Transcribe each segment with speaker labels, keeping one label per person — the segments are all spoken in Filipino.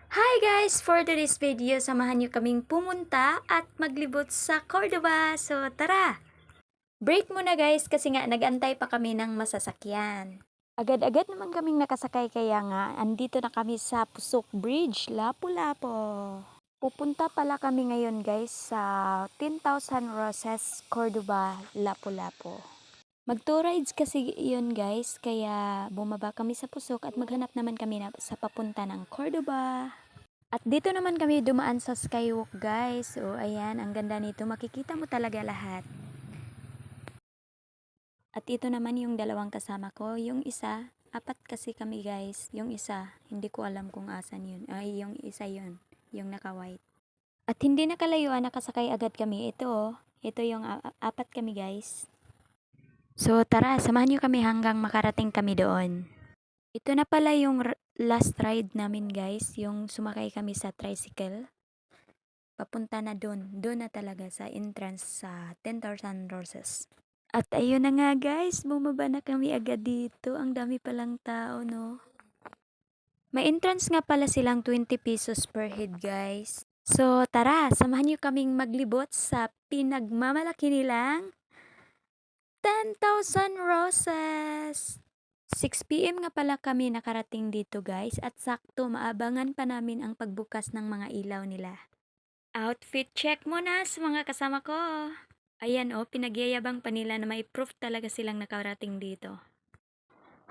Speaker 1: Hi guys! For today's video, samahan niyo kaming pumunta at maglibot sa Cordoba. So tara! Break muna guys kasi nga nagantay pa kami ng masasakyan. Agad-agad naman kaming nakasakay kaya nga andito na kami sa Pusok Bridge, Lapu-Lapu. Pupunta pala kami ngayon guys sa 10,000 Roses, Cordoba, Lapu-Lapu. Mag-tour rides kasi yun guys, kaya bumaba kami sa Pusok at maghanap naman kami sa papunta ng Cordoba. At dito naman kami dumaan sa skywalk guys. So ayan, ang ganda nito. Makikita mo talaga lahat. At ito naman yung dalawang kasama ko. Yung isa, apat kasi kami guys. Yung isa, hindi ko alam kung asan yun. Ay, yung isa yun. Yung naka-white. At hindi nakalayuan, nakasakay agad kami. Ito oh. Ito yung apat kami guys. So tara, samahan nyo kami hanggang makarating kami doon. Ito na pala yung last ride namin guys. Yung sumakay kami sa tricycle. Papunta na doon na talaga sa entrance sa 10,000 Roses. At ayun na nga guys, bumaba na kami agad dito. Ang dami palang tao, no? May entrance nga pala silang 20 pesos per head guys. So tara, samahan nyo kaming maglibot sa pinagmamalaki nilang 10,000 Roses. 6 PM nga pala kami nakarating dito guys at sakto maabangan pa namin ang pagbukas ng mga ilaw nila. Outfit check muna sa mga kasama ko. Ayan oh, pinagyayabang pa nila na may proof talaga silang nakarating dito.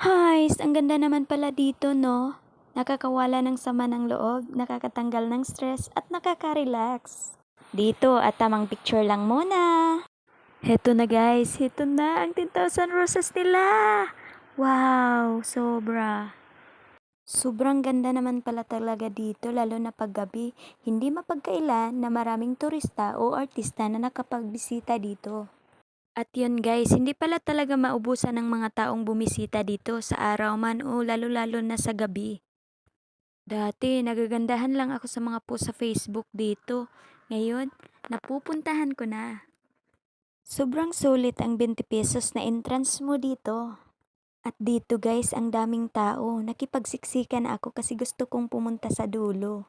Speaker 1: Guys, ang ganda naman pala dito no. Nakakawala ng sama ng loob, nakakatanggal ng stress at nakaka-relax. Dito at tamang picture lang muna. Heto na guys, heto na ang 10,000 roses nila. Wow, sobra. Sobrang ganda naman pala talaga dito lalo na paggabi. Hindi mapagkaila na maraming turista o artista na nakapagbisita dito. At yun guys, hindi pala talaga maubusan ng mga taong bumisita dito sa araw man o lalo-lalo na sa gabi. Dati, nagagandahan lang ako sa mga post sa Facebook dito. Ngayon, napupuntahan ko na. Sobrang sulit ang 20 pesos na entrance mo dito. At dito guys, ang daming tao. Nakipagsiksikan ako kasi gusto kong pumunta sa dulo.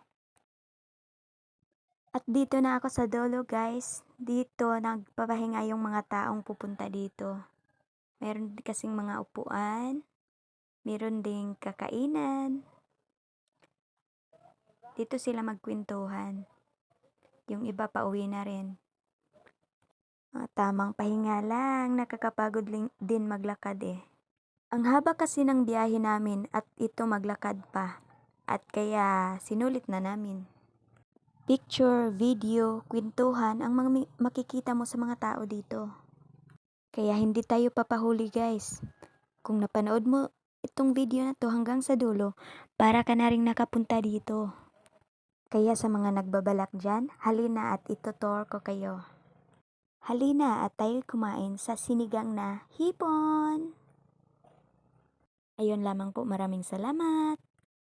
Speaker 1: At dito na ako sa dulo guys. Dito nagpapahinga yung mga taong pupunta dito. Meron kasing mga upuan. Meron ding kakainan. Dito sila magkwentuhan. Yung iba pa uwi na rin. Tamang pahinga lang. Nakakapagod din maglakad eh. Ang haba kasi ng biyahe namin at ito maglakad pa. At kaya sinulit na namin. Picture, video, kwentuhan ang mga makikita mo sa mga tao dito. Kaya hindi tayo papahuli guys. Kung napanood mo itong video na to hanggang sa dulo, para ka na rin nakapunta dito. Kaya sa mga nagbabalak dyan, halina at itutour ko kayo. Halina at tayo kumain sa sinigang na hipon. Ayun lamang po, maraming salamat.